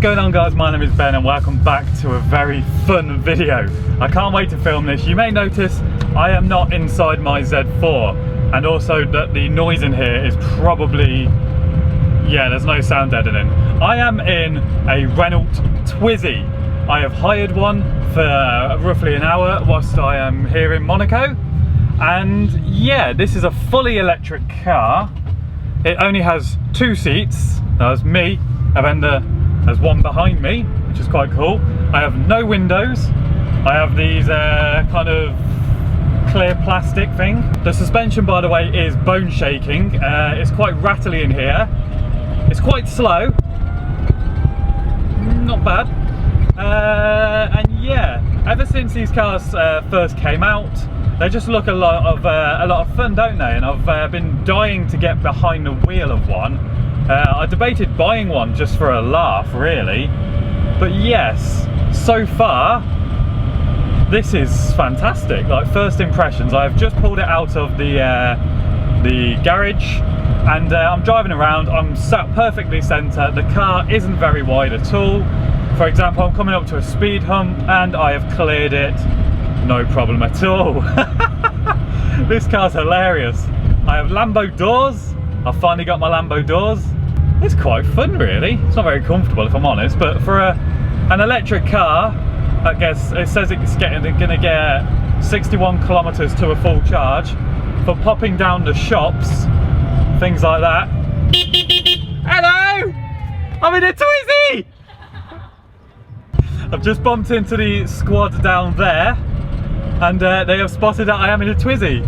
going on, guys? My name is Ben and welcome back to a very fun video. I can't wait to film this. You may notice I am not inside my Z4, and also that the noise in here is probably, yeah, there's no sound deadening. I am in a Renault Twizy. I have hired one for roughly an hour whilst I am here in Monaco, and yeah, this is a fully electric car. It only has 2 seats. There's me, and then there's one behind me, which is quite cool. I have no windows. I have these kind of clear plastic thing. The suspension, by the way, is bone shaking. It's quite rattly in here. It's quite slow. Not bad. And yeah, ever since these cars first came out, they just look a lot of fun, don't they? And I've been dying to get behind the wheel of one. I debated buying one just for a laugh, really, but yes, so far this is fantastic. Like, first impressions, I've just pulled it out of the garage, and I'm driving around. I'm sat perfectly centre. The car isn't very wide at all. For example, I'm coming up to a speed hump and I have cleared it, no problem at all. This car's hilarious. I have Lambo doors. I've finally got my Lambo doors. It's quite fun, really. It's not very comfortable, if I'm honest, but for an electric car, I guess it says it's going to get 61 kilometers to a full charge. For popping down the shops, things like that. Hello! I'm in a Twizy! I've just bumped into the squad down there, and they have spotted that I am in a Twizy.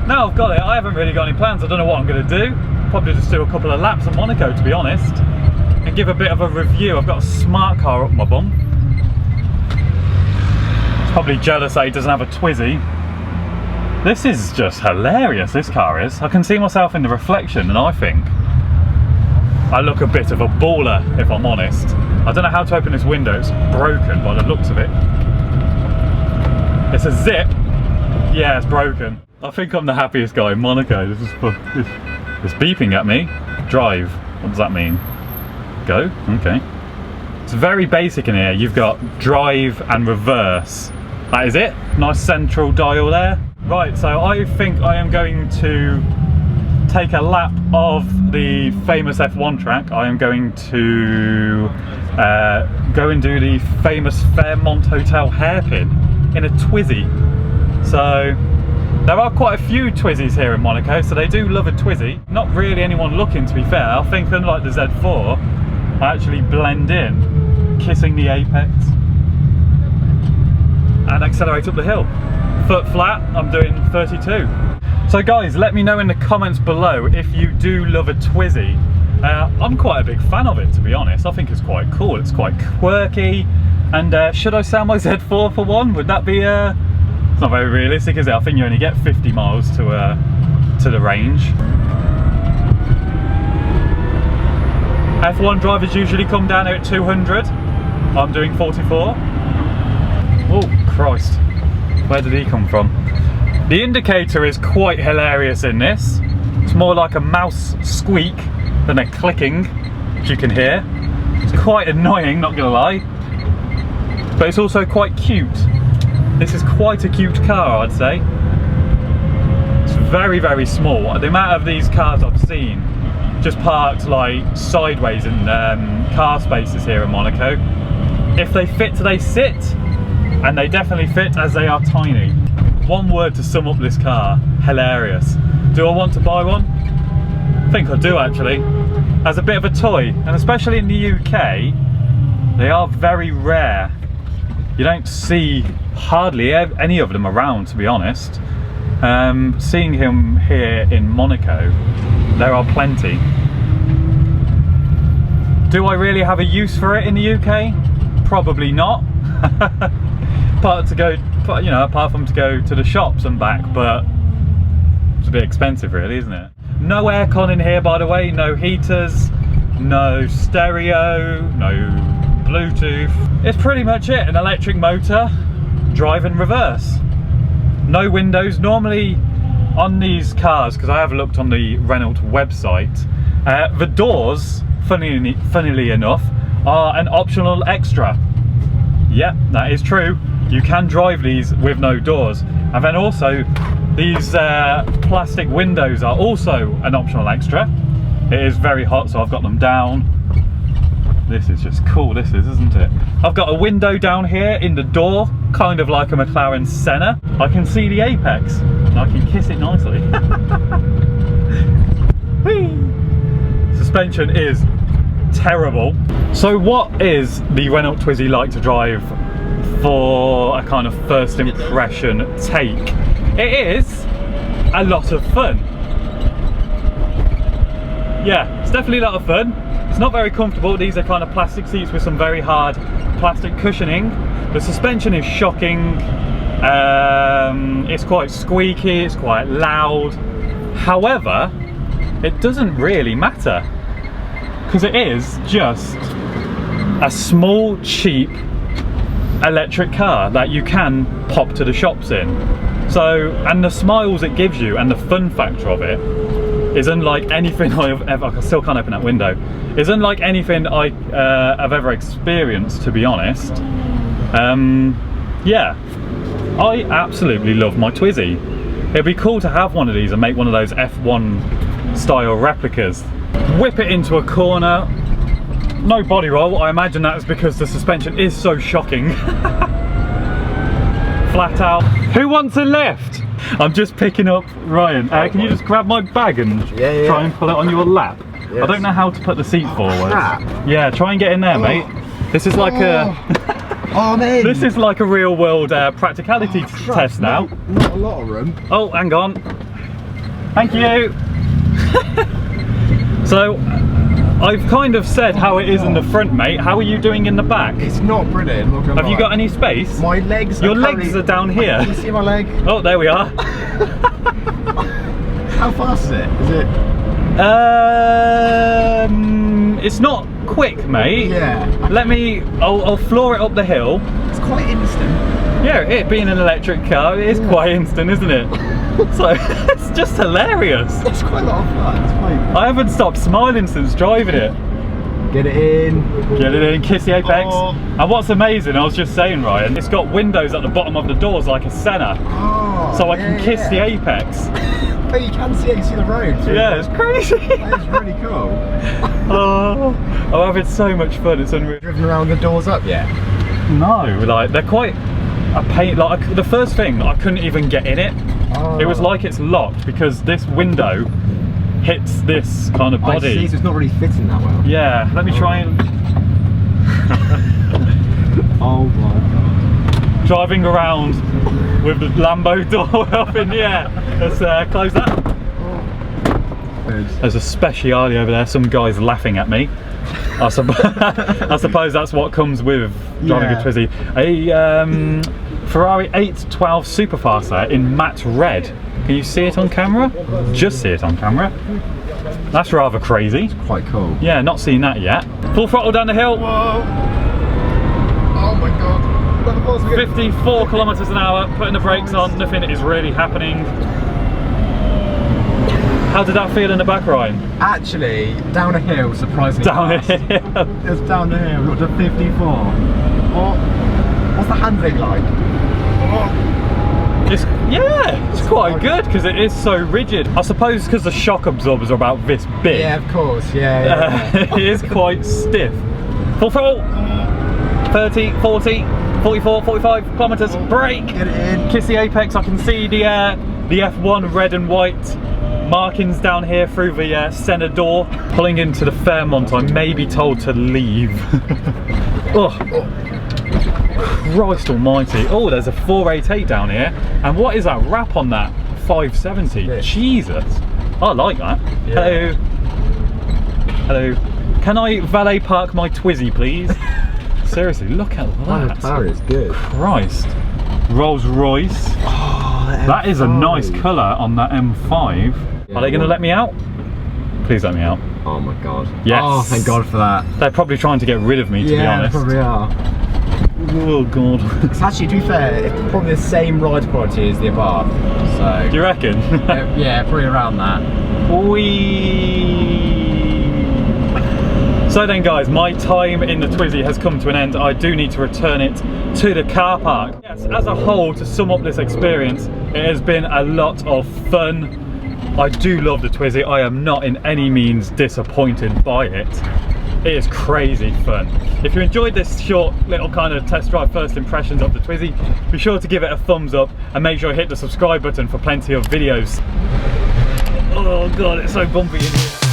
Now I've got it, I haven't really got any plans. I don't know what I'm going to do. Probably just do a couple of laps of Monaco, to be honest, and give a bit of a review. I've got a smart car up my bum. It's probably jealous that he doesn't have a Twizy. This is just hilarious, this car is. I can see myself in the reflection and I think I look a bit of a baller, if I'm honest. I don't know how to open this window, it's broken by the looks of it. It's a zip. Yeah, it's broken. I think I'm the happiest guy in Monaco. This is it's beeping at me. Drive. What does that mean? Go? Okay. It's very basic in here. You've got drive and reverse. That is it. Nice central dial there. Right, so I think I am going to take a lap of the famous F1 track. I am going to go and do the famous Fairmont Hotel hairpin in a Twizy. So there are quite a few Twizys here in Monaco, so they do love a Twizy. Not really anyone looking, to be fair. I think, unlike the Z4, I actually blend in, kissing the apex, and accelerate up the hill. Foot flat, I'm doing 32. So guys, let me know in the comments below if you do love a Twizy. I'm quite a big fan of it, to be honest. I think it's quite cool, it's quite quirky, and should I sell my Z4 for one? Would that be it's not very realistic, is it? I think you only get 50 miles to the range. F1 drivers usually come down here at 200. I'm doing 44. Oh Christ, where did he come from? The indicator is quite hilarious in this. It's more like a mouse squeak than a clicking, which you can hear. It's quite annoying, not gonna lie, but it's also quite cute. This is quite a cute car, I'd say. It's very, very small. The amount of these cars I've seen just parked like sideways in car spaces here in Monaco. If they fit, they sit, and they definitely fit, as they are tiny. One word to sum up this car: hilarious. Do I want to buy one? I think I do, actually. As a bit of a toy, and especially in the UK, they are very rare. You don't see hardly any of them around, to be honest. Seeing him here in Monaco, there are plenty. Do I really have a use for it in the UK? Probably not. Apart from to go to the shops and back, but it's a bit expensive, really, isn't it? No aircon in here, by the way. No heaters, no stereo, no Bluetooth. It's pretty much it. An electric motor, drive and reverse. No windows. Normally on these cars, because I have looked on the Renault website, The doors, funnily enough, are an optional extra. Yep, that is true. You can drive these with no doors. And then also, these plastic windows are also an optional extra. It is very hot, so I've got them down. This is just cool, this is, isn't it? I've got a window down here in the door, kind of like a McLaren Senna. I can see the apex, and I can kiss it nicely. Suspension is terrible. So what is the Renault Twizy like to drive for a kind of first impression take? It is a lot of fun. Yeah, it's definitely a lot of fun. It's not very comfortable. These are kind of plastic seats with some very hard plastic cushioning. The suspension is shocking. It's quite squeaky, it's quite loud. However, it doesn't really matter, because it is just a small, cheap electric car that you can pop to the shops in. So, and the smiles it gives you and the fun factor of it is unlike anything I've ever, I still can't open that window, is unlike anything I've ever experienced, to be honest. Yeah, I absolutely love my Twizy. It'd be cool to have one of these and make one of those F1 style replicas. Whip it into a corner, no body roll. I imagine that's because the suspension is so shocking. Flat out. Who wants a lift? I'm just picking up Ryan. Can you just grab my bag and try and pull it on your lap? Yes. I don't know how to put the seat forward. Yeah, try and get in there, mate. This is like this is like a real world practicality test now. Not a lot of room. Oh, hang on. Thank you. So, I've kind of said how it is in the front, mate. How are you doing in the back? It's not brilliant. Have you got any space? My legs. Your legs are down here. Can you see my leg? Oh, there we are. How fast is it? Is it? It's not quick, mate. Yeah. I'll floor it up the hill. It's quite instant. Yeah, it being an electric car, it is quite instant, isn't it? So, it's just hilarious. It's quite a lot of fun. It's quite... I haven't stopped smiling since driving it. Get it in. Get it in, kiss the apex. Oh. And what's amazing, I was just saying, Ryan, it's got windows at the bottom of the doors like a Senna. Oh, so I can kiss the apex. But you can see it, you see the road. So yeah, it's crazy. That is really cool. Oh, I'm having so much fun, it's unreal. Driven around the doors up yet? No, like, they're quite a pain. Like, the first thing, I couldn't even get in it. Oh. It was like it's locked because this window hits this kind of body. I see, so it's not really fitting that well. Yeah, let me try and... Oh my god. Driving around with the Lambo door up in the air. Let's close that. Oh. There's a speciale over there, some guy's laughing at me. I suppose that's what comes with driving a Twizy. A Ferrari 812 Superfast there in matte red. Can you see it on camera? Just see it on camera. That's rather crazy. It's quite cool. Yeah, not seen that yet. Full throttle down the hill. Whoa. Oh my god. 54 kilometers an hour, putting the brakes on, nothing is really happening. How did that feel in the back, Ryan? Actually, down a hill, surprisingly down fast. a hill. It's down the hill, got to 54. What's the handling like? It's quite good because it is so rigid. I suppose because the shock absorbers are about this big. Yeah, of course, yeah. It is quite stiff. Full throttle. 30, 40, 44, 45 kilometers. Brake. Get it in. Kiss the apex. I can see the F1 red and white markings down here through the centre door. Pulling into the Fairmont, I may be told to leave. Oh. Christ almighty. Oh, there's a 488 down here. And what is that wrap on that? 570. Jesus. I like that. Yeah. Hello. Hello. Can I valet park my Twizy, please? Seriously, look at that. The power is good. Christ. Rolls Royce. Oh, that is a nice colour on that M5. Yeah, are they going to let me out? Please let me out. Oh my god. Yes. Oh, thank god for that. They're probably trying to get rid of me, to be honest. Yeah, probably are. Oh god. It's actually, to be fair, it's probably the same ride quality as the Abarth. So. Do you reckon? Yeah, probably around that. Whee! So then guys, my time in the Twizy has come to an end. I do need to return it to the car park. Yes, as a whole, to sum up this experience, it has been a lot of fun. I do love the Twizy. I am not in any means disappointed by it. It is crazy fun. If you enjoyed this short little kind of test drive first impressions of the Twizy, be sure to give it a thumbs up and make sure you hit the subscribe button for plenty of videos. Oh god, it's so bumpy in here.